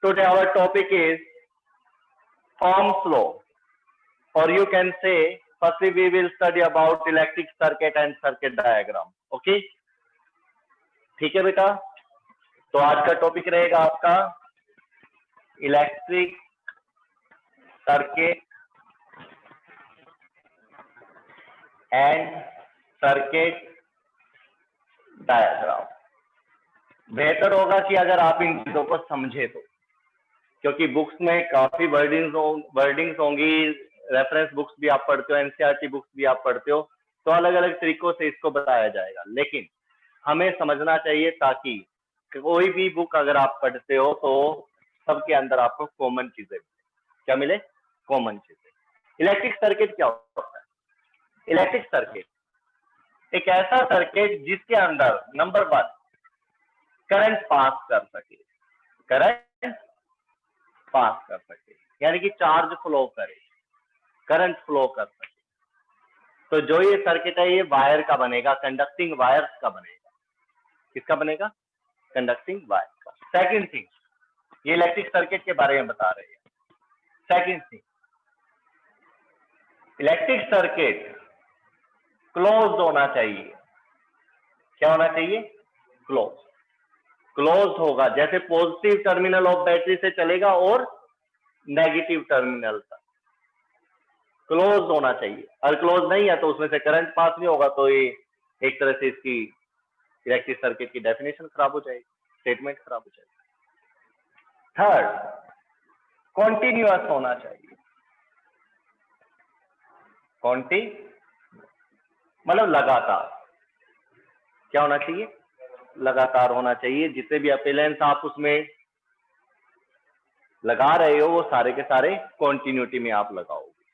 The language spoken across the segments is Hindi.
Today our topic is Ohm's law, or you can say firstly we will study about electric circuit and circuit diagram. Okay? ठीक है बेटा? तो आज का टॉपिक रहेगा आपका electric circuit and circuit diagram. बेहतर होगा कि अगर आप इन चीजों को समझे तो, क्योंकि बुक्स में काफी वर्डिंग्स होंगी, रेफरेंस बुक्स भी आप पढ़ते हो, एनसीईआरटी बुक्स भी आप पढ़ते हो, तो अलग अलग तरीकों से इसको बताया जाएगा, लेकिन हमें समझना चाहिए ताकि कोई भी बुक अगर आप पढ़ते हो तो सबके अंदर आपको कॉमन चीजें क्या मिले, कॉमन चीजें। इलेक्ट्रिक सर्किट क्या होता है? इलेक्ट्रिक सर्किट एक ऐसा सर्किट जिसके अंदर नंबर 1 करंट पास कर सके, करंट पास कर सके यानी कि चार्ज फ्लो करे, करंट फ्लो कर सके। तो जो ये सर्किट है ये वायर का बनेगा, कंडक्टिंग वायर्स का बनेगा। किसका बनेगा? कंडक्टिंग वायर का। सेकंड थिंग, ये इलेक्ट्रिक सर्किट के बारे में बता रहे हैं। Second thing, electric circuit closed होना चाहिए। क्या होना चाहिए? क्लोज। क्लोज होगा जैसे पॉजिटिव टर्मिनल ऑफ बैटरी से चलेगा और नेगेटिव टर्मिनल तक क्लोज होना चाहिए। अगर क्लोज नहीं है तो उसमें से करंट पास नहीं होगा, तो ये एक तरह से इसकी इलेक्ट्रिक सर्किट की डेफिनेशन खराब हो जाएगी, स्टेटमेंट खराब हो जाएगी। थर्ड, कॉन्टिन्यूअस होना चाहिए। मतलब लगातार। क्या होना चाहिए? लगातार होना चाहिए। जितने भी अपेलेंस आप उसमें लगा रहे हो वो सारे के सारे कॉन्टिन्यूटी में आप लगाओगे।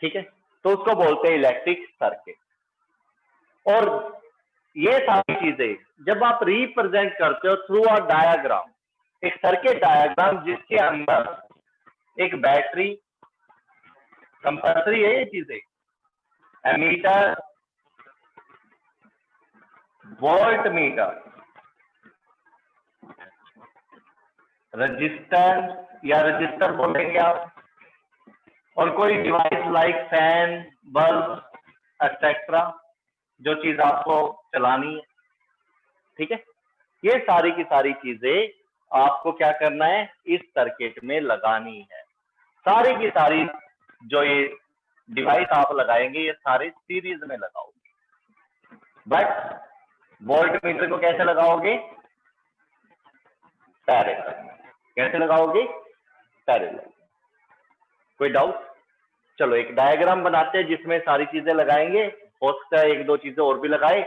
ठीक है, तो उसको बोलते हैं इलेक्ट्रिक सर्किट। और ये सारी चीजें जब आप रिप्रेजेंट करते हो थ्रू अ डायग्राम, एक सर्किट डायग्राम जिसके अंदर एक बैटरी, कंपल्सरी है ये चीजें, एमीटर, वोल्ट मीटर, रजिस्टर या रजिस्टर बोलेंगे आप, और कोई device like fan, bulb etcetera, जो चीज आपको चलानी है। ठीक है, ये सारी की सारी चीजें आपको क्या करना है, इस सर्किट में लगानी है। सारी की सारी जो ये डिवाइस आप लगाएंगे ये सारे सीरीज में लगाओगे। बट वोल्ट मीटर को कैसे लगाओगे? पैरेलल। कैसे लगाओगे? पैरेलल। कोई डाउट? चलो एक डायग्राम बनाते हैं जिसमें सारी चीजें लगाएंगे, हो सकता है एक दो चीजें और भी लगाए।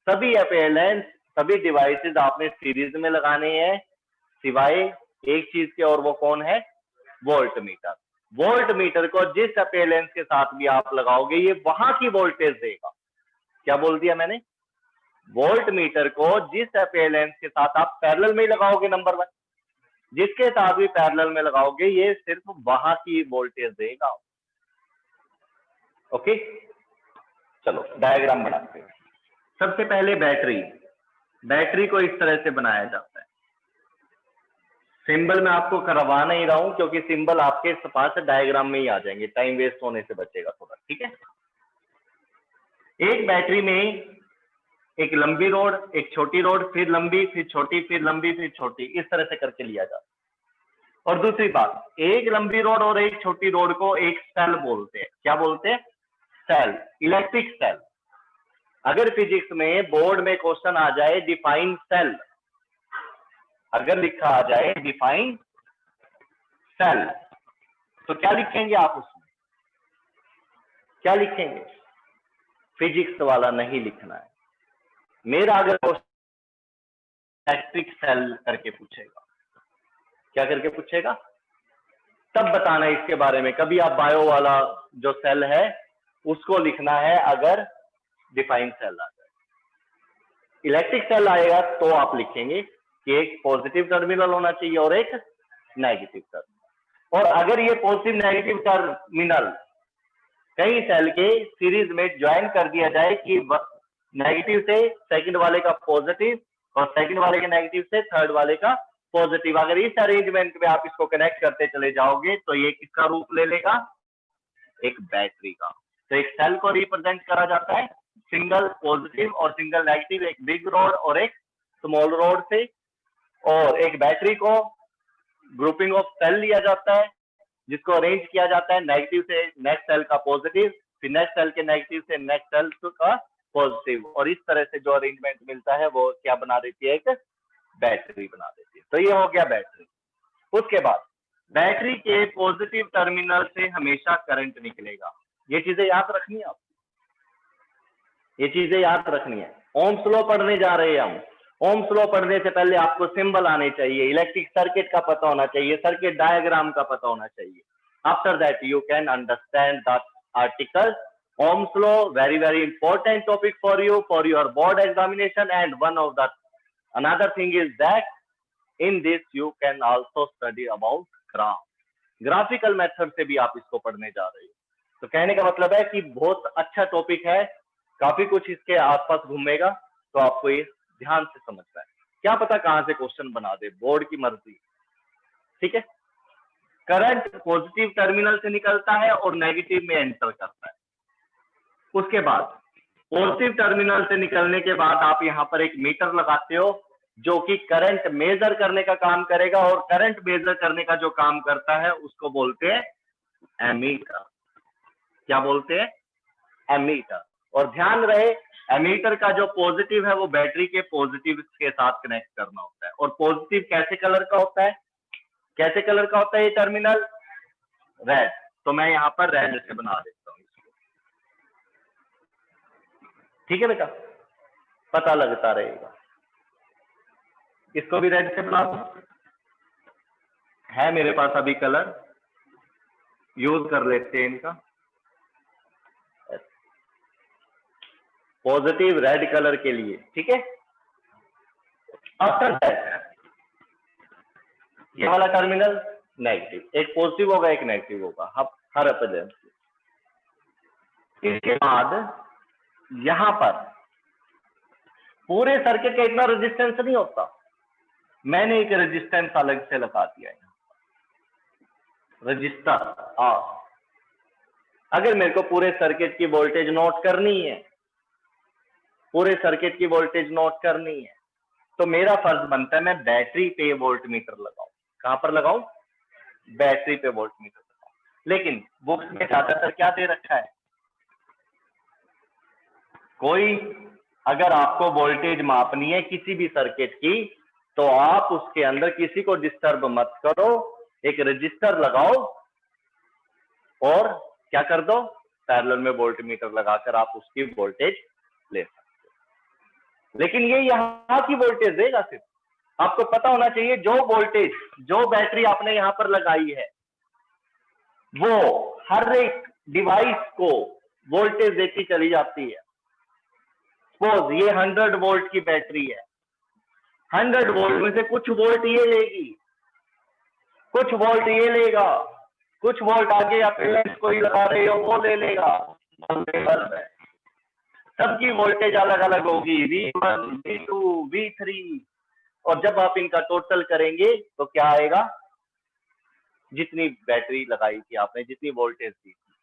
सभी अपेलेंस, सभी डिवाइसेस आपने सीरीज में लगाने हैं, सिवाय एक चीज के, और वो कौन है? Volt meter. वोल्ट मीटर को जिस अपेलेंस के साथ भी आप लगाओगे ये वहां की वोल्टेज देगा। क्या बोल दिया मैंने? वोल्ट मीटर को जिस अपेलेंस के साथ आप पैरेलल में लगाओगे, नंबर 1, जिसके साथ भी पैरेलल में लगाओगे ये सिर्फ वहां की वोल्टेज देगा। ओके, चलो डायग्राम बनाते हैं। सबसे पहले बैटरी को इस तरह से बनाया जाता है। सिंबल मैं आपको करवा नहीं रहा हूं क्योंकि सिंबल आपके पास डायग्राम में ही आ जाएंगे, टाइम वेस्ट होने से बचेगा थोड़ा। ठीक है, एक बैटरी में एक लंबी रोड, एक छोटी रोड, फिर लंबी, फिर छोटी, फिर लंबी, फिर छोटी, इस तरह से करके लिया जाता है। और दूसरी बात, एक लंबी रोड और एक छोटी रोड को एक सेल बोलते हैं। क्या बोलते हैं? Cell, electric cell. अगर फिजिक्स में बोर्ड में क्वेश्चन आ जाए डिफाइन सेल, अगर लिखा आ जाए डिफाइन सेल, तो क्या लिखेंगे आप उसमें? क्या लिखेंगे? फिजिक्स वाला नहीं लिखना है। मेरा अगर इलेक्ट्रिक सेल करके पूछेगा, क्या करके पूछेगा, तब बताना इसके बारे में। कभी आप बायो वाला जो सेल है उसको लिखना है अगर डिफाइन सेल आ जाए। इलेक्ट्रिक सेल आएगा तो आप लिखेंगे कि एक पॉजिटिव टर्मिनल होना चाहिए और एक नेगेटिव टर्मिनल। और अगर ये पॉजिटिव नेगेटिव टर्मिनल कई सेल के सीरीज में ज्वाइन कर दिया जाए कि नेगेटिव से सेकंड वाले का पॉजिटिव और सेकंड वाले के नेगेटिव से थर्ड वाले का पॉजिटिव। अगर इस अरेंजमेंट में आप इसको कनेक्ट करते चले जाओगे तो ये किसका रूप ले लेगा, एक बैटरी का। तो एक सेल को रिप्रेजेंट करा जाता है सिंगल पॉजिटिव और सिंगल नेगेटिव, एक बिग रॉड और एक स्मॉल रॉड से, और एक बैटरी को ग्रुपिंग ऑफ सेल लिया जाता है जिसको अरेंज किया जाता है नेगेटिव से नेक्स्ट सेल का पॉजिटिव, फिर नेक्स्ट सेल के नेगेटिव से नेक्स्ट सेल का पॉजिटिव, और इस तरह से जो अरेंजमेंट मिलता है वो क्या बना देती है, एक बैटरी बना देती है। तो ये हो गया बैटरी। उसके बाद बैटरी के पॉजिटिव टर्मिनल से हमेशा करंट निकलेगा। ये चीजें याद रखनी है आप, ये चीजें याद रखनी है। ओम्स लॉ पढ़ने जा रहे हैं हम। ओम्स लॉ पढ़ने से पहले आपको सिंबल आने चाहिए, इलेक्ट्रिक सर्किट का पता होना चाहिए, सर्किट डायग्राम का पता होना चाहिए। After that you can understand the article. Ohm's law, very important topic for your board examination, and one of the another thing is that in this you can also study about graph, graphical method से भी आप इसको पढ़ने जा रहे हो। तो कहने का मतलब है कि बहुत अच्छा टॉपिक है, काफी कुछ इसके आसपास घूमेगा, तो आपको ये ध्यान से समझना है। क्या पता कहां से क्वेश्चन बना दे, बोर्ड की मर्जी। ठीक है, करंट पॉजिटिव टर्मिनल से निकलता है और नेगेटिव में एंटर करता है। उसके बाद पॉजिटिव टर्मिनल से निकलने के बाद आप यहाँ पर एक मीटर लगाते हो जो कि करंट मेजर करने का काम करेगा, और करंट मेजर करने का जो काम करता है उसको बोलते हैं एमीटर। क्या बोलते हैं, एमीटर। और ध्यान रहे एमीटर का जो पॉजिटिव है वो बैटरी के पॉजिटिव के साथ कनेक्ट करना होता है। और पॉजिटिव कैसे कलर का होता है, कैसे कलर का होता है ये टर्मिनल, रेड। तो मैं यहाँ पर रेड से बना देता हूँ इसको। ठीक है बेटा, पता लगता रहेगा। इसको भी रेड से बना दो, है मेरे पास अभी कलर, यूज कर लेते हैं इनका। पॉजिटिव रेड कलर के लिए, ठीक है। आफ्टर दैट ये वाला टर्मिनल नेगेटिव, एक पॉजिटिव होगा एक नेगेटिव होगा, हर अपोजिट। इसके बाद यहां पर पूरे सर्किट का इतना रेजिस्टेंस नहीं होता, मैंने एक रेजिस्टेंस अलग से लगा दिया है, रजिस्टर R। अगर मेरे को पूरे सर्किट की वोल्टेज नोट करनी है, पूरे सर्किट की वोल्टेज नोट करनी है, तो मेरा फर्ज बनता है मैं बैटरी पे वोल्ट मीटर लगाऊं। कहां पर लगाऊं, बैटरी पे वोल्ट मीटर लगाऊं। लेकिन बुक्स में ज्यादातर क्या दे रखा है, कोई अगर आपको वोल्टेज मापनी है किसी भी सर्किट की, तो आप उसके अंदर किसी को डिस्टर्ब मत करो, एक रजिस्टर लगाओ और क्या कर दो, पैरेलल में वोल्ट मीटर लगाकर आप उसकी वोल्टेज ले सकते हो। लेकिन ये यहाँ की वोल्टेज देगा सिर्फ, आपको पता होना चाहिए जो वोल्टेज, जो बैटरी आपने यहाँ पर लगाई है वो हर एक डिवाइस को वोल्टेज देती चली जाती है। सपोज ये 100 वोल्ट की बैटरी है, 100 वोल्ट में से कुछ वोल्ट ये लेगी, कुछ वोल्ट ये लेगा, कुछ वोल्ट आगे आप कोई लगा रहे हो वो ले लेगा। सबकी वोल्टेज अलग अलग होगी, V1, V2, V3, और जब आप इनका टोटल करेंगे तो क्या आएगा, जितनी बैटरी लगाई थी आपने, जितनी वोल्टेज दी थी।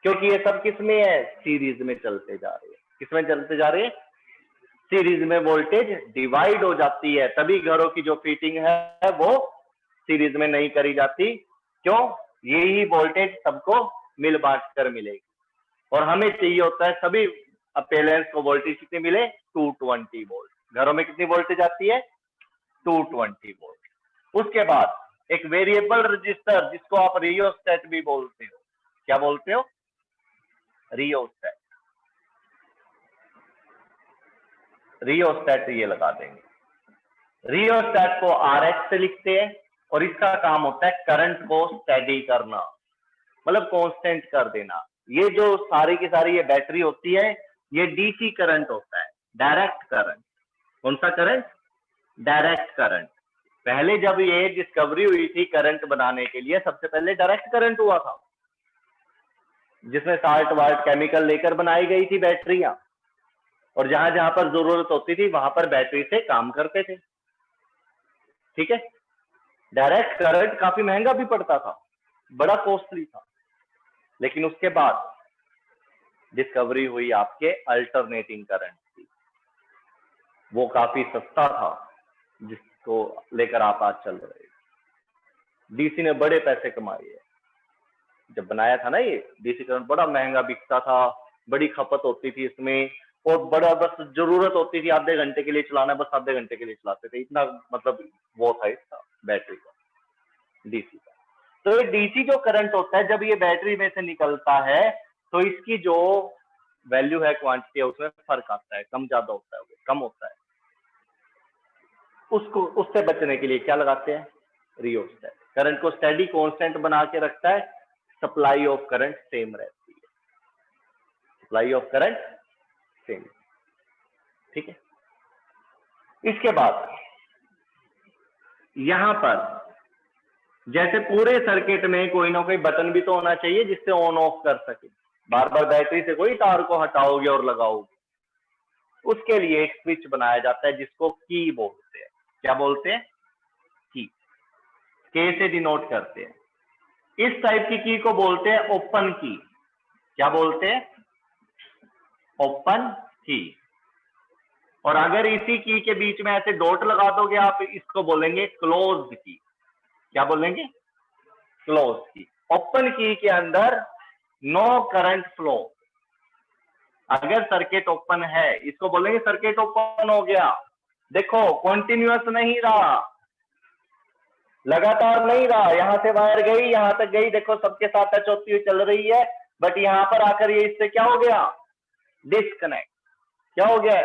क्योंकि ये सब किस में है, सीरीज में चलते जा रहे हैं। किसमें चलते जा रहे हैं, सीरीज में वोल्टेज डिवाइड हो जाती है, तभी घरों की जो फिटिंग है वो सीरीज में नहीं करी जाती। क्यों, यही वोल्टेज सबको मिल बांट कर मिलेगी, और हमें चाहिए होता है सभी अपेलेंस को वोल्टेज कितनी मिले, 220 वोल्ट। घरों में कितनी वोल्टेज आती है, 220 वोल्ट। उसके बाद एक वेरिएबल रजिस्टर जिसको आप रियोस्टेट भी बोलते हो, क्या बोलते हो, रियोस्टेट। रियोस्टेट ये लगा देंगे। रियोस्टेट को RX से लिखते हैं, और इसका काम होता है करंट को स्टेडी करना, मतलब कांस्टेंट कर देना। ये जो सारी की सारी ये बैटरी होती है, ये डीसी करंट होता है, डायरेक्ट करंट। कौन सा करंट, डायरेक्ट करंट। पहले जब ये डिस्कवरी हुई थी करंट बनाने के लिए, सबसे पहले डायरेक्ट करंट हुआ था, जिसमें साल्ट वाल्ट केमिकल लेकर बनाई गई थी बैटरियां, और जहां जहां पर जरूरत होती थी वहां पर बैटरी से काम करते थे। ठीक है, डायरेक्ट करंट काफी महंगा भी पड़ता था, बड़ा कॉस्टली था, लेकिन उसके बाद डिस्कवरी हुई आपके अल्टरनेटिंग करंट की, वो काफी सस्ता था, जिसको लेकर आप आज चल रहे हैं। डीसी ने बड़े पैसे कमाए हैं, जब बनाया था ना ये डीसी करंट बड़ा महंगा बिकता था, बड़ी खपत होती थी इसमें, और बड़ा बस जरूरत होती थी आधे घंटे के लिए चलाना, बस आधे घंटे के लिए चलाते थे, इतना मतलब वो था इसका बैटरी का, डीसी का। तो ये डीसी जो करंट होता है जब ये बैटरी में से निकलता है तो इसकी जो वैल्यू है, क्वांटिटी है, उसमें फर्क आता है, कम ज्यादा होता है, कम होता है। उसको उससे बचने के लिए क्या लगाते हैं, रियोस्टेट। करंट को स्टेडी कांस्टेंट बना के रखता है, सप्लाई ऑफ करंट सेम रहती है, सप्लाई ऑफ करंट सेम, ठीक है। इसके बाद यहां पर जैसे पूरे सर्किट में कोई ना कोई बटन भी तो होना चाहिए जिससे ऑन ऑफ कर सके, बार बार बैटरी से कोई तार को हटाओगे और लगाओगे, उसके लिए एक स्विच बनाया जाता है जिसको की बोलते हैं। क्या बोलते हैं, की, के से डिनोट करते हैं। इस टाइप की को बोलते हैं ओपन की। क्या बोलते हैं, ओपन की। और अगर इसी की के बीच में ऐसे डॉट लगा दोगे आप, इसको बोलेंगे क्लोज्ड की। क्या बोलेंगे, क्लोज की। ओपन की के अंदर नो करंट फ्लो, अगर सर्किट ओपन है इसको बोलेंगे सर्किट ओपन हो गया। देखो कॉन्टिन्यूअस नहीं रहा, लगातार नहीं रहा, यहां से वायर गई यहां तक गई, देखो सबके साथ टच होती हुई चल रही है, बट यहां पर आकर ये इससे क्या हो गया, डिस्कनेक्ट। क्या हो गया,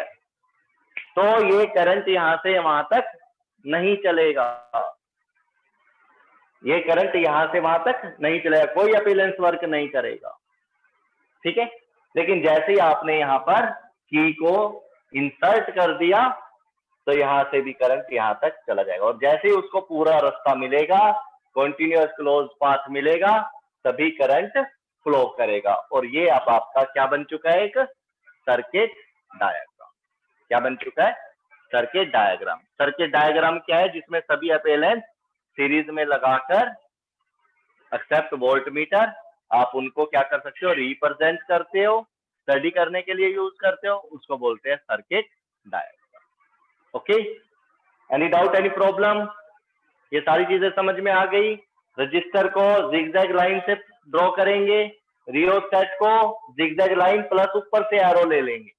तो ये करंट यहां से वहां तक नहीं चलेगा, ये करंट यहां से वहां तक नहीं चलेगा, कोई अपीलेंस वर्क नहीं करेगा, ठीक है। लेकिन जैसे ही आपने यहां पर की को इंसर्ट कर दिया तो यहां से भी करंट यहां तक चला जाएगा, और जैसे ही उसको पूरा रास्ता मिलेगा, कॉन्टिन्यूअस क्लोज पाथ मिलेगा, तभी करंट फ्लो करेगा। और ये अब आपका क्या बन चुका है, एक सर्किट डायग्राम। क्या बन चुका है, सर्किट डायग्राम। सर्किट डायग्राम क्या है, जिसमें सभी अपीलेंस सीरीज में लगाकर एक्सेप्ट वोल्ट मीटर आप उनको क्या कर सकते हो, रिप्रेजेंट करते हो, स्टडी करने के लिए यूज करते हो, उसको बोलते हैं circuit diagram. Okay, any doubt, any problem, ये सारी चीजें समझ में आ गई। रजिस्टर को जिगजैग लाइन से ड्रॉ करेंगे, रियोस्टेट को जिगजैग लाइन प्लस ऊपर से एरो ले लेंगे,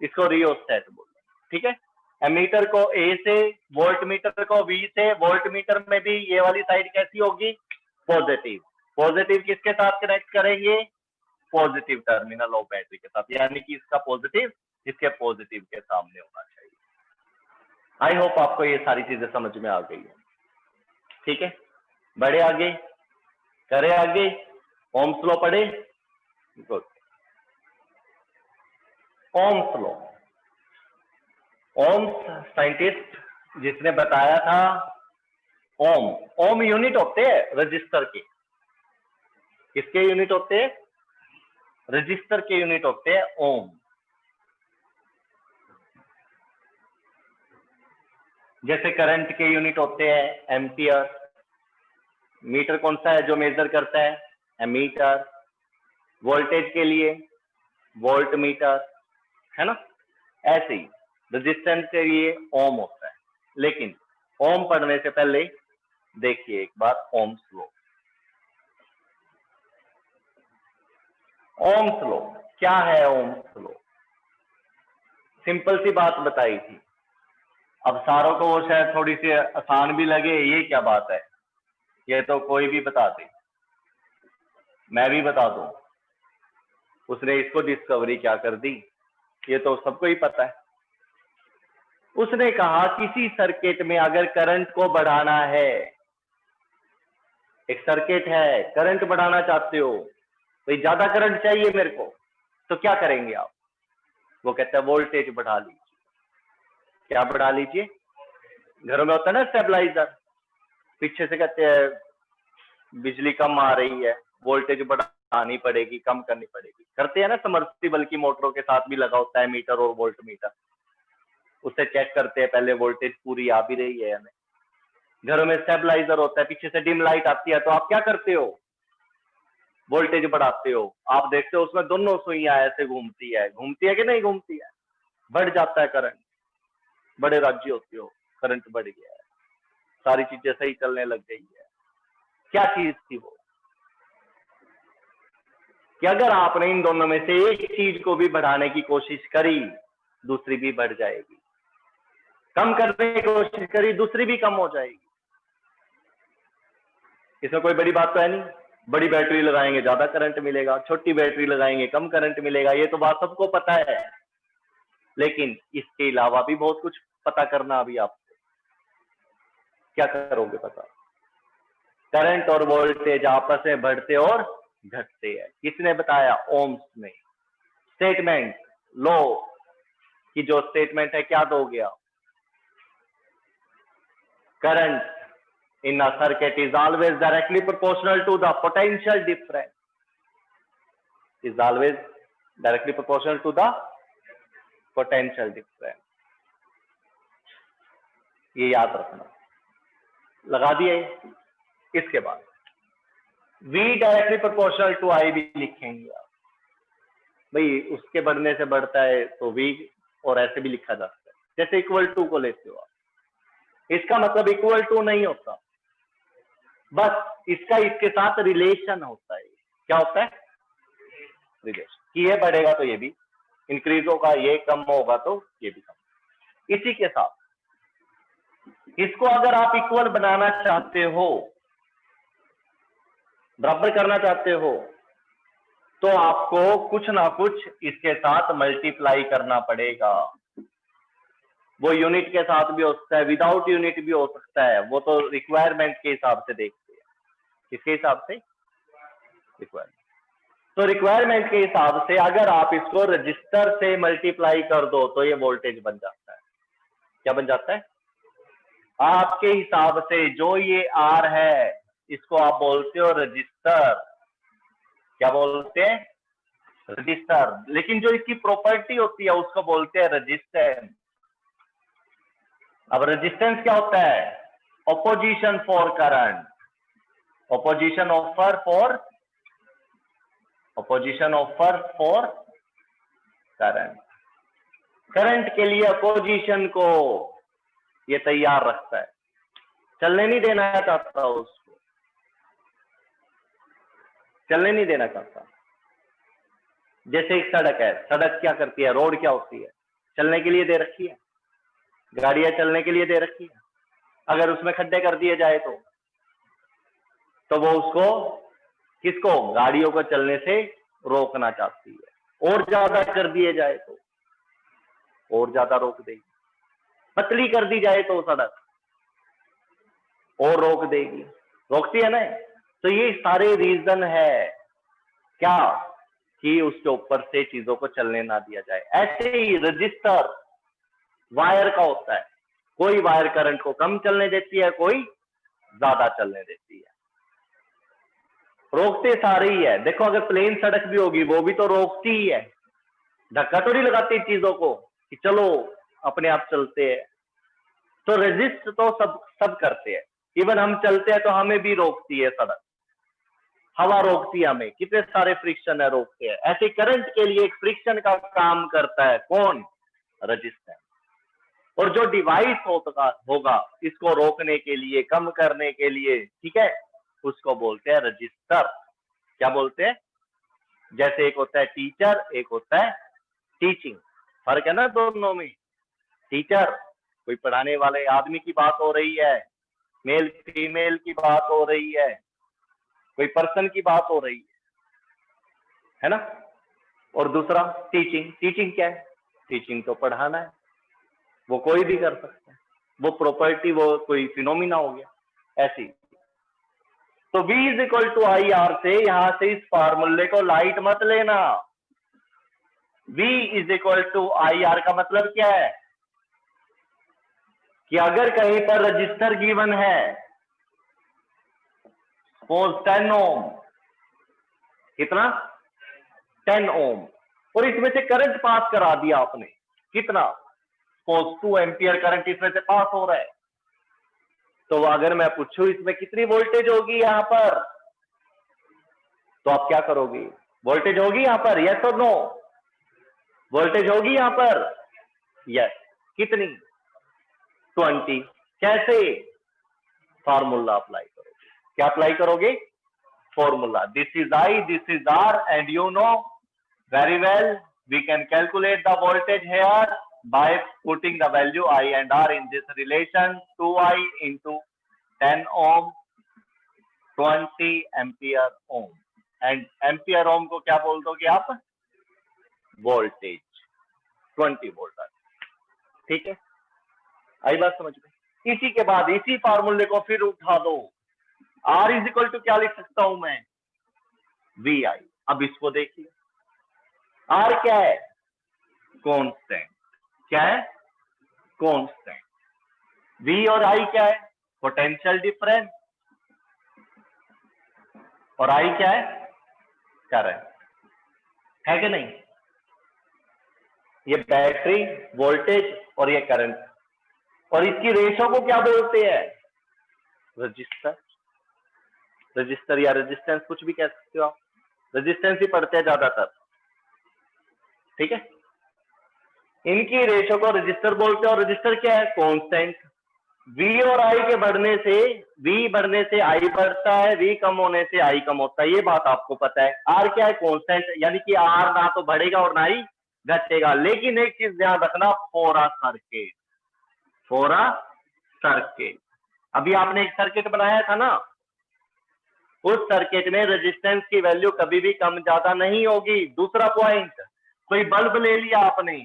इसको रियोस्टेट बोलते हैं, ठीक है। एमीटर को ए से, वोल्ट मीटर को बी से, वोल्ट मीटर में भी ये वाली साइड कैसी होगी, पॉजिटिव। पॉजिटिव किसके साथ कनेक्ट करेंगे, पॉजिटिव टर्मिनल ऑफ बैटरी के साथ, यानी कि इसका पॉजिटिव इसके पॉजिटिव के सामने होना चाहिए। आई होप आपको ये सारी चीजें समझ में आ गई है, ठीक है। बढ़े आगे, करे आगे, ओम्स लॉ पढ़े, good. Ohm's law, Ohm's scientist जिसने बताया था, ओम, ओम यूनिट होते हैं रजिस्टर के, किसके यूनिट होते हैं, रजिस्टर के यूनिट होते हैं ओम। जैसे करंट के यूनिट होते हैं एम्पियर, मीटर कौन सा है जो मेजर करता है, एमीटर, वोल्टेज के लिए वोल्ट मीटर, है ना। ऐसे ही रेजिस्टेंस के लिए ओम होता है। लेकिन ओम पढ़ने से पहले देखिए एक बार ओम्स लॉ। ओम्स लॉ क्या है, ओम्स लॉ सिंपल सी बात बताई थी, अब सारों को वो शायद थोड़ी सी आसान भी लगे, ये क्या बात है, ये तो कोई भी बता दे, मैं भी बता दूं, उसने इसको डिस्कवरी क्या कर दी, ये तो सबको ही पता है। उसने कहा किसी सर्किट में अगर करंट को बढ़ाना है, एक सर्किट है करंट बढ़ाना चाहते हो, तो ज्यादा करंट चाहिए मेरे को, तो क्या करेंगे आप, वो कहता है वोल्टेज बढ़ा लीजिए। क्या बढ़ा लीजिए, घरों में होता है ना स्टेबलाइजर, पीछे से कहते हैं बिजली कम आ रही है, वोल्टेज बढ़ानी पड़ेगी, कम करनी पड़ेगी, करते हैं ना। समर्सिबल की मोटरों के साथ भी लगा होता है मीटर और वोल्ट मीटर, उससे चेक करते हैं पहले वोल्टेज पूरी आ भी रही है या नहीं। घरों में स्टेबलाइजर होता है, पीछे से डिम लाइट आती है, तो आप क्या करते हो, वोल्टेज बढ़ाते हो। आप देखते हो उसमें दोनों सुइयां ऐसे घूमती है कि नहीं घूमती है, बढ़ जाता है करंट, बड़े राजी होते हो, करंट बढ़ गया है, सारी चीजें सही चलने लग गई है। क्या चीज थी वो, कि अगर आपने इन दोनों में से एक चीज को भी बढ़ाने की कोशिश करी, दूसरी भी बढ़ जाएगी, कम करने की कोशिश करी, दूसरी भी कम हो जाएगी। इसमें कोई बड़ी बात तो है नहीं, बड़ी बैटरी लगाएंगे ज्यादा करंट मिलेगा, छोटी बैटरी लगाएंगे कम करंट मिलेगा, ये तो बात सबको पता है। लेकिन इसके अलावा भी बहुत कुछ पता करना अभी आपको। क्या करोगे पता, करंट और वोल्टेज आपस में बढ़ते और घटते हैं। किसने बताया, ओम्स ने। स्टेटमेंट लो कि जो स्टेटमेंट है क्या दो गया, current in a circuit is always directly proportional to the potential difference, is always directly proportional to the potential difference। ये याद रखना, लगा दिए। इसके बाद V directly proportional to I भी लिखेंगे आप, भाई उसके बढ़ने से बढ़ता है तो V, और ऐसे भी लिखा जा सकता है, जैसे इक्वल टू को लेते हो आप। इसका मतलब इक्वल टू नहीं होता, बस इसका इसके साथ रिलेशन होता है। क्या होता है, रिलेशन, कि ये बढ़ेगा तो ये भी इंक्रीज होगा, ये कम होगा तो ये भी कम। इसी के साथ इसको अगर आप इक्वल बनाना चाहते हो, बराबर करना चाहते हो, तो आपको कुछ ना कुछ इसके साथ मल्टीप्लाई करना पड़ेगा। वो यूनिट के साथ भी हो सकता है, विदाउट यूनिट भी हो सकता है, वो तो रिक्वायरमेंट के हिसाब से देखते हैं। किसके हिसाब से, रिक्वायरमेंट। तो रिक्वायरमेंट के हिसाब से अगर आप इसको रजिस्टर से मल्टीप्लाई कर दो तो ये वोल्टेज बन जाता है। क्या बन जाता है, आपके हिसाब से जो ये आर है इसको आप बोलते हो रजिस्टर। क्या बोलते हैं, रजिस्टर। लेकिन जो इसकी प्रॉपर्टी होती है उसको बोलते हैं रेजिस्टेंस। अब रेजिस्टेंस क्या होता है, opposition for current, opposition offer for current. Current के लिए अपोजिशन को ये तैयार रखता है, चलने नहीं देना चाहता, उसको चलने नहीं देना चाहता। जैसे एक सड़क है, सड़क क्या करती है, रोड क्या होती है, चलने के लिए दे रखी है, गाड़ियां चलने के लिए दे रखी है। अगर उसमें खड्डे कर दिए जाए तो वो उसको, किसको, गाड़ियों को चलने से रोकना चाहती है। और ज्यादा कर दिए जाए तो और ज्यादा रोक देगी, पतली कर दी जाए तो सड़क और रोक देगी, रोकती है ना। तो ये सारे रीजन है क्या, कि उसके ऊपर से चीजों को चलने ना दिया जाए। ऐसे ही रजिस्टर वायर का होता है, कोई वायर करंट को कम चलने देती है, कोई ज्यादा चलने देती है, रोकते सारे ही है। देखो अगर प्लेन सड़क भी होगी वो भी तो रोकती ही है, धक्का तो नहीं लगाती चीजों को कि चलो अपने आप चलते हैं। तो रेजिस्ट तो सब करते हैं, इवन हम चलते हैं तो हमें भी रोकती है सड़क, हवा रोकती है हमें, कितने सारे फ्रिक्शन है रोकते हैं। ऐसे करंट के लिए एक फ्रिक्शन का काम करता है, कौन, रेजिस्टेंस। और जो डिवाइस होगा इसको रोकने के लिए, कम करने के लिए, ठीक है, उसको बोलते हैं रजिस्टर। क्या बोलते हैं, जैसे एक होता है टीचर, एक होता है टीचिंग, फर्क है ना दोनों में। टीचर कोई पढ़ाने वाले आदमी की बात हो रही है, मेल फीमेल की बात हो रही है, कोई पर्सन की बात हो रही है ना। और दूसरा टीचिंग, टीचिंग क्या है, टीचिंग तो पढ़ाना है, वो कोई भी कर सकता है, वो प्रॉपर्टी, वो कोई फिनोमिना हो गया ऐसी। तो V is equal to I R से यहां से इस फार्मूले को लाइट मत लेना। V is equal to I R का मतलब क्या है, कि अगर कहीं पर रजिस्टर गिवन है, सपोज 10 ओम, कितना, 10 ओम, और इसमें से करंट पास करा दिया आपने, कितना, सपोज 2 एम्पियर करंट इसमें से पास हो रहा है, तो अगर मैं पूछूं इसमें कितनी वोल्टेज होगी यहाँ पर, तो आप क्या करोगे? वोल्टेज होगी यहाँ पर, यस और नो? वोल्टेज होगी यहाँ पर, यस। कितनी? 20। कैसे? फार्मूला अप्लाई करोगे। क्या अप्लाई करोगे? Formula. This is I, this is R, and you know very well we can calculate the voltage here by putting the value I and R in this relation, 2I into 10 ohm 20 ampere ohm, and ampere ohm को क्या बोल दोगे आप? Voltage, 20 volt. ठीक है, आई बात समझ में? इसी के बाद इसी फार्मूले को फिर उठा दो, R इज इक्वल टू क्या लिख सकता हूं मैं? VI। अब इसको देखिए, R क्या है? कांस्टेंट। क्या है? कांस्टेंट। V और I क्या है? Potential difference. और I क्या है? करंट। है कि नहीं? ये बैटरी, वोल्टेज और ये करंट, और इसकी रेशो को क्या बोलते हैं? रजिस्टर। रजिस्टर या रेजिस्टेंस, कुछ भी कह सकते हो आप। रेजिस्टेंस ही पढ़ते हैं ज्यादातर, ठीक है? इनकी रेशो को रजिस्टर बोलते हैं, और रजिस्टर क्या है? कांस्टेंट। V और I के बढ़ने से, V बढ़ने से I बढ़ता है, V कम होने से I कम होता है, ये बात आपको पता है। R क्या है? कांस्टेंट, यानी कि R ना तो बढ़ेगा और ना ही घटेगा। लेकिन एक चीज ध्यान रखना, for a circuit, for a circuit. अभी आपने एक सर्किट बनाया था ना, उस सर्किट में रेजिस्टेंस की वैल्यू कभी भी कम ज्यादा नहीं होगी। दूसरा पॉइंट, कोई बल्ब ले लिया आपने,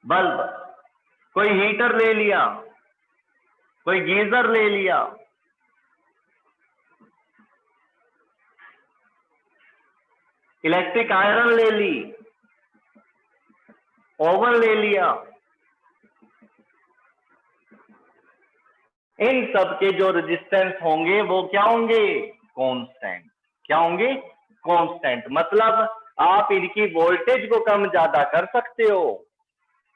बल्ब, कोई हीटर ले लिया, कोई गीजर ले लिया, इलेक्ट्रिक आयरन ले ली, ओवन ले लिया, इन सब के जो रेजिस्टेंस होंगे वो क्या होंगे? कांस्टेंट। क्या होंगे? कांस्टेंट। मतलब आप इनकी वोल्टेज को कम ज्यादा कर सकते हो,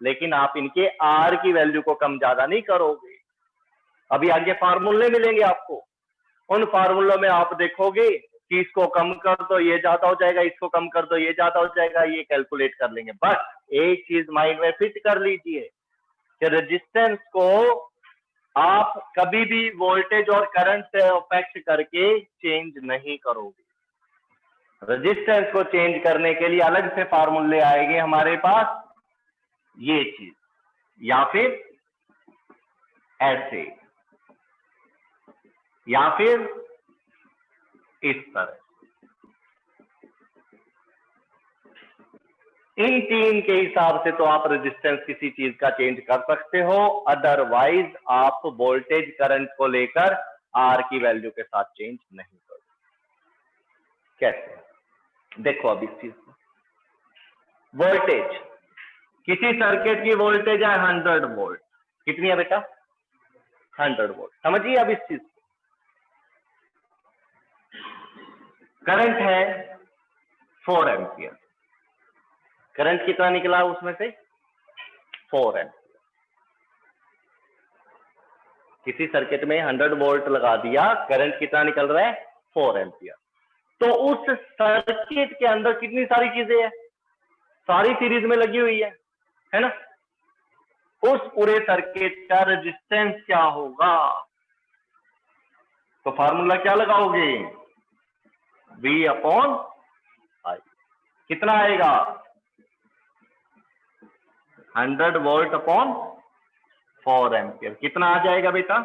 लेकिन आप इनके आर की वैल्यू को कम ज्यादा नहीं करोगे। अभी आगे फार्मूले मिलेंगे आपको, उन फार्मूलों में आप देखोगे कि इसको कम कर दो ये ज्यादा हो जाएगा, इसको कम कर दो ये ज्यादा हो जाएगा, ये कैलकुलेट कर लेंगे। बस एक चीज माइंड में फिट कर लीजिए कि रेजिस्टेंस को आप कभी भी वोल्टेज और करंट से अफेक्ट करके चेंज नहीं करोगे। रेजिस्टेंस को चेंज करने के लिए अलग से फार्मूले आएंगे हमारे पास, ये चीज, या फिर ऐसे, या फिर इस तरह। इन तीन के हिसाब से तो आप रेजिस्टेंस किसी चीज का चेंज कर सकते हो, अदरवाइज आप वोल्टेज करंट को लेकर आर की वैल्यू के साथ चेंज नहीं करोगे। कैसे? देखो अब इस चीज को, वोल्टेज, किसी सर्किट की वोल्टेज है 100 वोल्ट। कितनी है बेटा? 100 वोल्ट। समझिए अब इस चीज को। करंट है 4 एम्पियर। करंट कितना निकला उसमें से? 4 एम्पियर। किसी सर्किट में 100 वोल्ट लगा दिया, करंट कितना निकल रहा है? 4 एम्पियर। तो उस सर्किट के अंदर कितनी सारी चीजें हैं? सारी सीरीज में लगी हुई है ना? उस पूरे सर्किट का रेजिस्टेंस क्या होगा? तो फार्मूला क्या लगाओगे? V upon I। कितना आएगा? 100 वोल्ट अपॉन 4 एम्पियर। कितना आ जाएगा बेटा?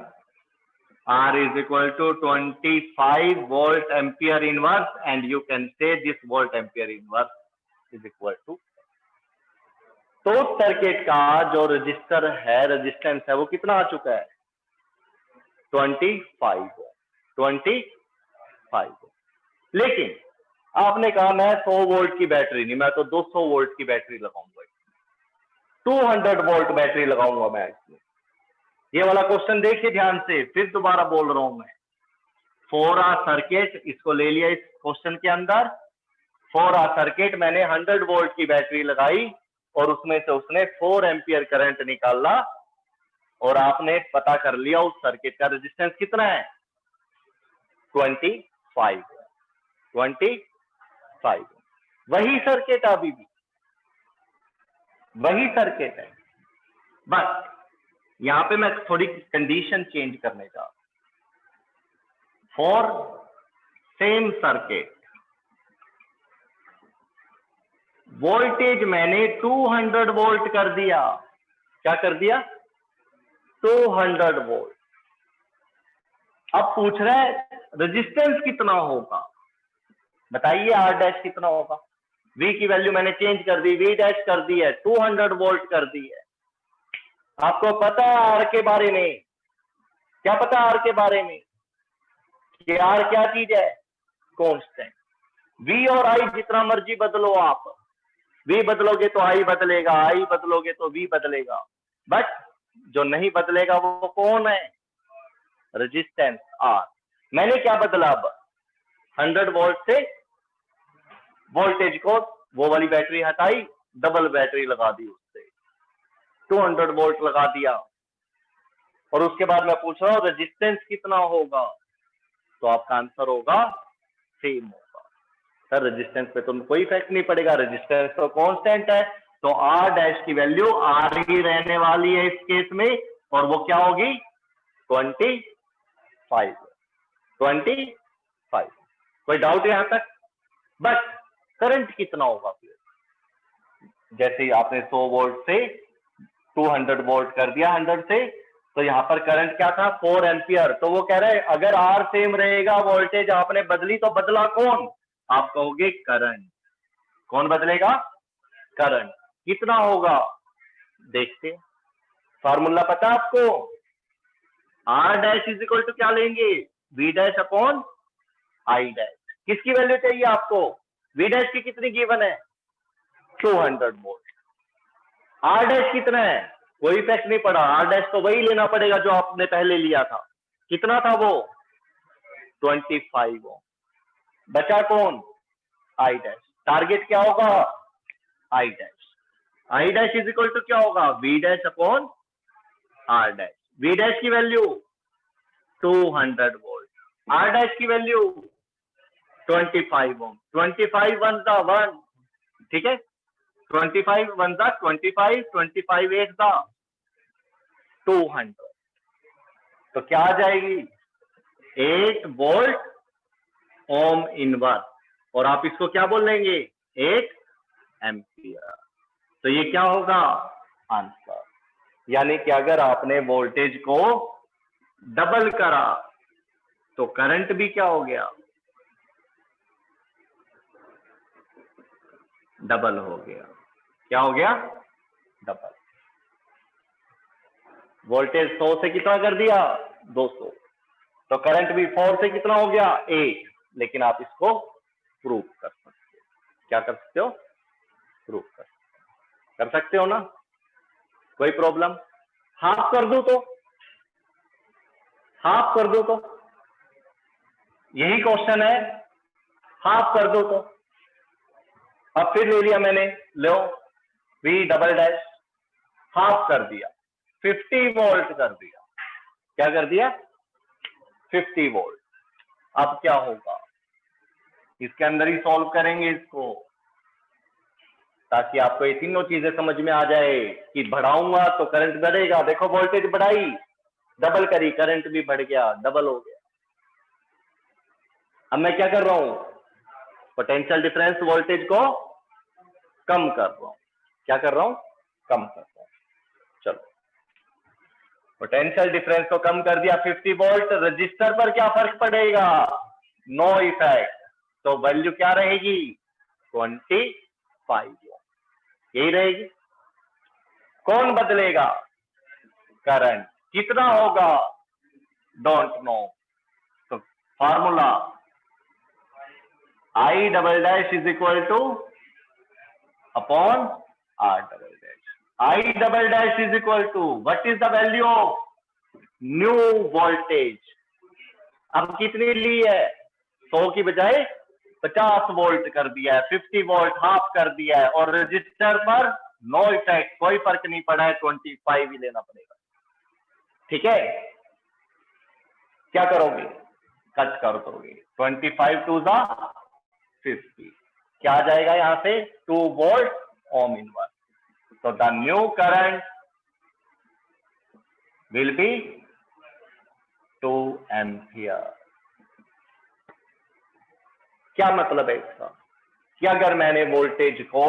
R is equal to 25 volt ampere inverse, and you can say this volt ampere inverse is equal to। तो सर्किट का जो रजिस्टर है, रेजिस्टेंस है, वो कितना आ चुका है? 25 वोल्ट। लेकिन आपने कहा मैं 100 वोल्ट की बैटरी नहीं, मैं तो 200 वोल्ट की बैटरी लगाऊंगा, 200 वोल्ट बैटरी लगाऊंगा मैं इसमें। ये वाला क्वेश्चन देखिए ध्यान से, फिर दोबारा बोल रहा हूं मैं। फॉर अ सर्किट, इसको ले लिया इस क्वेश्चन के अंदर, फॉर अ सर्किट मैंने 100 वोल्ट की बैटरी लगाई और उसमें से उसने 4 एम्पियर करंट निकाला, और आपने पता कर लिया उस सर्किट का रेजिस्टेंस कितना है, 25। 25 वही सर्किट, अभी भी वही सर्किट है, बस यहां पे मैं थोड़ी कंडीशन चेंज करने जा रहा हूं। फॉर सेम सर्किट वोल्टेज मैंने 200 वोल्ट कर दिया। क्या कर दिया, 200 वोल्ट। अब पूछ रहा है रेजिस्टेंस कितना होगा, बताइए आर डैश कितना होगा। V की वैल्यू मैंने चेंज कर दी, V डैश कर दी है, 200 वोल्ट कर दी है। आपको पता है आर के बारे में, क्या पता आर के बारे में कि आर क्या चीज है, कांस्टेंट। V और I जितना मर्जी बदलो आप, V बदलोगे तो I बदलेगा, I बदलोगे तो V बदलेगा, बट जो नहीं बदलेगा वो कौन है, रेजिस्टेंस R। मैंने क्या बदला, अब 100 वोल्ट से वोल्टेज को वो वाली बैटरी हटाई, डबल बैटरी लगा दी, उससे 200 वोल्ट लगा दिया। और उसके बाद मैं पूछ रहा हूं रेजिस्टेंस कितना होगा, तो आपका आंसर होगा सेम होगा। सर रेजिस्टेंस पे तो कोई इफेक्ट नहीं पड़ेगा, रेजिस्टेंस तो कांस्टेंट है, तो आर डैश की वैल्यू आर ही रहने वाली है इस केस में, और वो क्या होगी, 25। कोई डाउट यहां तक। बट करंट कितना होगा फिर, जैसे आपने 100 वोल्ट से 200 वोल्ट कर दिया 100 से, तो यहां पर करंट क्या था, 4 एम्पियर। तो वो कह रहे हैं अगर आर सेम रहेगा, वोल्टेज आपने बदली, तो बदला कौन, आप कहोगे करंट। कौन बदलेगा, करंट। कितना होगा देखते, फॉर्मूला पता आपको, R dash is equal to क्या लेंगे, V dash upon I dash. किसकी वैल्यू चाहिए आपको, वी डैश की कितनी गिवन है, 200 वोल्ट। आर डैश कितना है, कोई इफेक्ट नहीं पड़ा, आर डैश तो वही लेना पड़ेगा जो आपने पहले लिया था। कितना था वो, 25 ओम। बचा कौन, आई डैश। टारगेट क्या होगा, I dash. I dash is equal to क्या होगा, V dash upon R dash. V dash की वैल्यू 200 वोल्ट, आर डैश की वैल्यू 25 ओम। 25 वन दा 1, ठीक है, 25 वन दा 25, 25 एक दा 200, तो क्या आ जाएगी, 8 वोल्ट ओम इनवर्स, और आप इसको क्या बोल लेंगे, 8 एम्पियर। तो ये क्या होगा आंसर। यानी कि अगर आपने वोल्टेज को डबल करा तो करंट भी क्या हो गया, डबल हो गया। क्या हो गया, डबल। वोल्टेज 100 से कितना कर दिया, 200, तो करंट भी 4 से कितना हो गया, 8। लेकिन आप इसको प्रूव कर सकते हो, क्या कर सकते हो, प्रूव कर सकते हो ना, कोई प्रॉब्लम। हाफ कर दो तो, हाफ कर दो तो, यही क्वेश्चन है, हाफ कर दो तो। अब फिर ले लिया मैंने, लो वी डबल डैश, हाफ कर दिया, 50 वोल्ट कर दिया। क्या कर दिया, 50 वोल्ट। अब क्या होगा, इसके अंदर ही सॉल्व करेंगे इसको, ताकि आपको ये तीनों चीजें समझ में आ जाए कि बढ़ाऊंगा तो करंट बढ़ेगा। देखो वोल्टेज बढ़ाई, डबल करी, करंट भी बढ़ गया, डबल हो गया। अब मैं क्या कर रहा हूं, पोटेंशियल डिफरेंस वोल्टेज को कम कर रहा हूं। क्या कर रहा हूं, कम कर रहा हूं। चलो पोटेंशियल डिफरेंस को कम कर दिया, 50 वोल्ट। रजिस्टर पर क्या फर्क पड़ेगा, नो इफेक्ट, तो वैल्यू क्या रहेगी, 25 यही रहेगी। कौन बदलेगा, करंट। कितना होगा, डोंट नो। तो formula I double dash is equal to upon R double dash. I double dash is equal to what is the value of new voltage. अब कितनी ली है, 100 की बजाय 50 वोल्ट कर दिया है, 50 वोल्ट हाफ कर दिया है, और रजिस्टर पर नो इफेक्ट, कोई फर्क नहीं पड़ा है, 25 ही लेना पड़ेगा। ठीक है, क्या करोगे, कट कर दोगे। 25 टू ज़ा 50, क्या आ जाएगा यहां से, 2 वोल्ट ओम इनवर्स। तो the new current will be 2 ampere. क्या मतलब है इसका, कि अगर मैंने वोल्टेज को,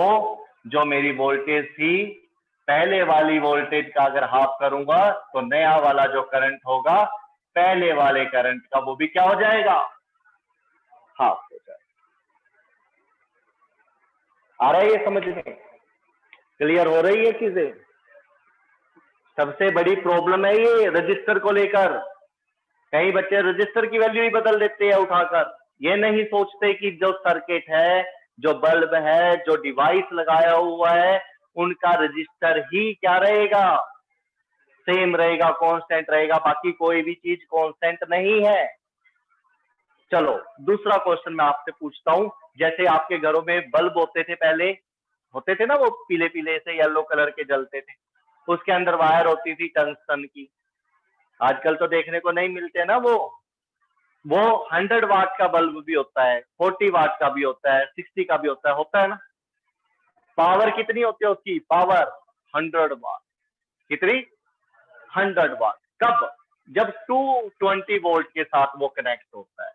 जो मेरी वोल्टेज थी पहले वाली वोल्टेज का अगर हाफ करूंगा, तो नया वाला जो करंट होगा पहले वाले करंट का वो भी क्या हो जाएगा, हाफ हो जाएगा। आ रहा है ये समझ में, क्लियर हो रही है चीजें। सबसे बड़ी प्रॉब्लम है ये रजिस्टर को लेकर, कई बच्चे रजिस्टर की वैल्यू ही बदल देते हैं उठाकर, ये नहीं सोचते कि जो सर्किट है, जो बल्ब है, जो डिवाइस लगाया हुआ है, उनका रजिस्टर ही क्या रहेगा, सेम रहेगा, कांस्टेंट रहेगा, बाकी कोई भी चीज कांस्टेंट नहीं है। चलो दूसरा क्वेश्चन मैं आपसे पूछता हूं, जैसे आपके घरों में बल्ब होते थे पहले, होते थे ना वो पीले पीले से येलो कलर के जलते थे, उसके अंदर वायर होती थी टंगस्टन की, आजकल तो देखने को नहीं मिलते ना वो 100 वाट का बल्ब भी होता है, 40 वाट का भी होता है, 60 का भी होता है ना। पावर कितनी होती है उसकी, पावर 100 वाट, कितनी, 100 वाट। कब, जब 220 वोल्ट के साथ वो कनेक्ट होता है।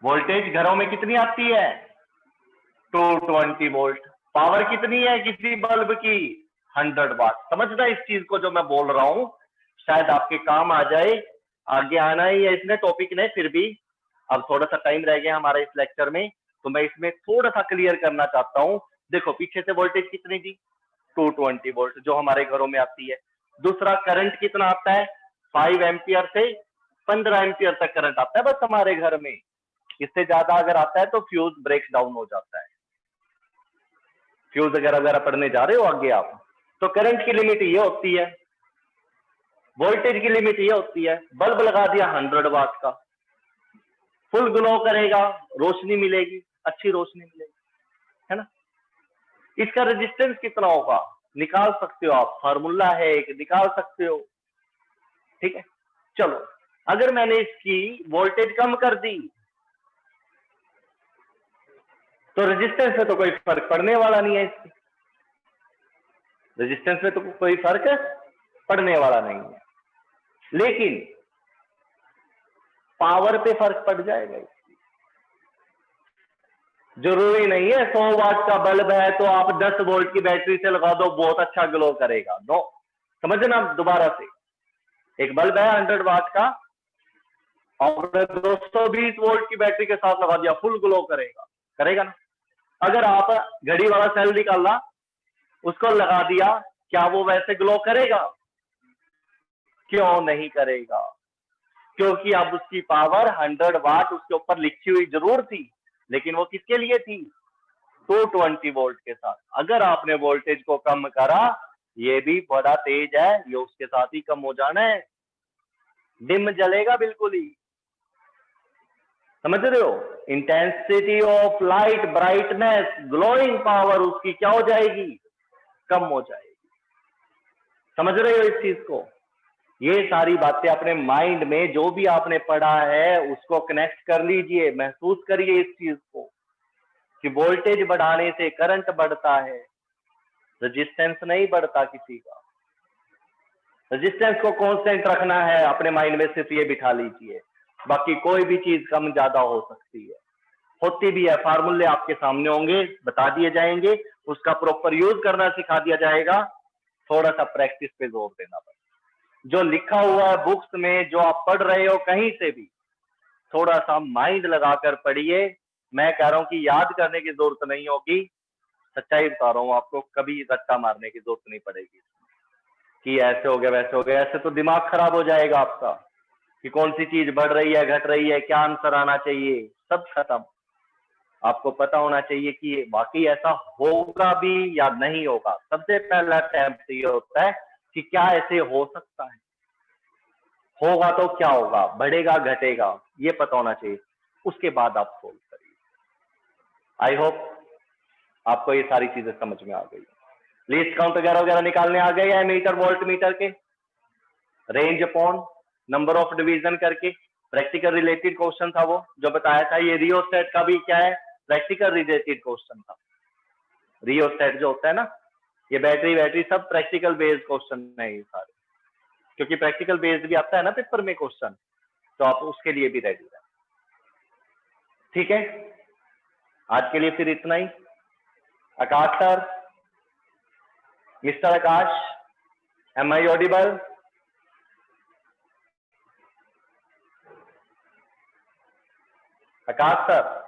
वोल्टेज घरों में कितनी आती है, 220 वोल्ट। पावर कितनी है किसी बल्ब की, 100 वाट। समझना इस चीज को जो मैं बोल रहा हूं, शायद आपके काम आ जाए, आगे आना ही है इसमें टॉपिक ने, फिर भी अब थोड़ा सा टाइम रह गया हमारा इस लेक्चर में, तो मैं इसमें थोड़ा सा क्लियर करना चाहता हूं। देखो पीछे से वोल्टेज कितनी थी, 220 वोल्ट जो हमारे घरों में आती है। दूसरा करंट कितना आता है, 5 एम्पियर से 15 एम्पियर तक करंट आता है बस हमारे घर में, इससे ज्यादा अगर आता है तो फ्यूज ब्रेक डाउन हो जाता है। फ्यूज अगर पढ़ने जा रहे हो आगे आप, तो करंट की लिमिट ये होती है, वोल्टेज की लिमिट ये होती है। बल्ब लगा दिया 100 वाट का, फुल ग्लो करेगा, रोशनी मिलेगी, अच्छी रोशनी मिलेगी, है ना। इसका रेजिस्टेंस कितना होगा निकाल सकते हो आप, फार्मूला है एक, निकाल सकते हो, ठीक है। चलो अगर मैंने इसकी वोल्टेज कम कर दी, तो रेजिस्टेंस में तो कोई फर्क पड़ने वाला नहीं है, इसकी रेजिस्टेंस में तो कोई फर्क पड़ने वाला नहीं है, लेकिन पावर पे फर्क पड़ जाएगा। जरूरी नहीं है 100 वाट का बल्ब है तो आप 10 वोल्ट की बैटरी से लगा दो बहुत अच्छा ग्लो करेगा, नो। समझना दोबारा से, एक बल्ब है 100 वाट का और 220 वोल्ट की बैटरी के साथ लगा दिया, फुल ग्लो करेगा, करेगा ना। अगर आप घड़ी वाला सेल निकाला, उसको लगा दिया, क्या वो वैसे ग्लो करेगा, क्यों नहीं करेगा, क्योंकि अब उसकी पावर 100 वाट उसके ऊपर लिखी हुई जरूर थी, लेकिन वो किसके लिए थी, 220 वोल्ट के साथ। अगर आपने वोल्टेज को कम करा, ये भी बड़ा तेज है, ये उसके साथ ही कम हो जाना है, डिम जलेगा बिल्कुल ही, समझ रहे हो। Intensity of light, brightness, glowing power उसकी क्या हो जाएगी, कम हो जाएगी। समझ रहे हो इस चीज को। ये सारी बातें अपने माइंड में जो भी आपने पढ़ा है उसको कनेक्ट कर लीजिए, महसूस करिए इस चीज को कि वोल्टेज बढ़ाने से करंट बढ़ता है, रेजिस्टेंस नहीं बढ़ता किसी का। रेजिस्टेंस को कांस्टेंट रखना है अपने माइंड में, सिर्फ ये बिठा लीजिए, बाकी कोई भी चीज कम ज्यादा हो सकती है, होती भी है, फार्मूले आपके सामने होंगे, बता दिए जाएंगे, उसका प्रॉपर यूज करना सिखा दिया जाएगा, थोड़ा सा प्रैक्टिस पे जोर देना पड़ेगा। जो लिखा हुआ है बुक्स में, जो आप पढ़ रहे हो कहीं से भी, थोड़ा सा माइंड लगाकर पढ़िए। मैं कह रहा हूं कि याद करने की जरूरत नहीं होगी, सच्चाई बता रहा हूं आपको, कभी रट्टा मारने की जरूरत नहीं पड़ेगी कि ऐसे हो गया वैसे हो गया, ऐसे तो दिमाग खराब हो जाएगा आपका कि कौन सी चीज बढ़ रही है घट रही है, क्या आंसर आना चाहिए, सब खत्म। आपको पता होना चाहिए कि वाकई ऐसा होगा भी या नहीं होगा। सबसे पहला अटेम्प्ट ये होता है कि क्या ऐसे हो सकता है, होगा तो क्या होगा, बढ़ेगा घटेगा, ये पता होना चाहिए, उसके बाद आप सोल्व करिए। आई होप आपको ये सारी चीजें समझ में आ गई। लीस्ट काउंट वगैरह वगैरह निकालने आ गए हैं मीटर वोल्ट मीटर के, range upon number of division करके प्रैक्टिकल रिलेटेड क्वेश्चन था वो जो बताया था। ये रियोस्टेट का भी क्या है, प्रैक्टिकल रिलेटेड क्वेश्चन था। रियोस्टेट जो होता है ना, ये बैटरी सब प्रैक्टिकल बेस्ड क्वेश्चन है ये सारे, क्योंकि प्रैक्टिकल बेस्ड भी आता है ना पेपर में क्वेश्चन, तो आप उसके लिए भी रेडी रहें। ठीक है, आज के लिए फिर इतना ही। Akash sir, mister Akash, am I audible? Akash sir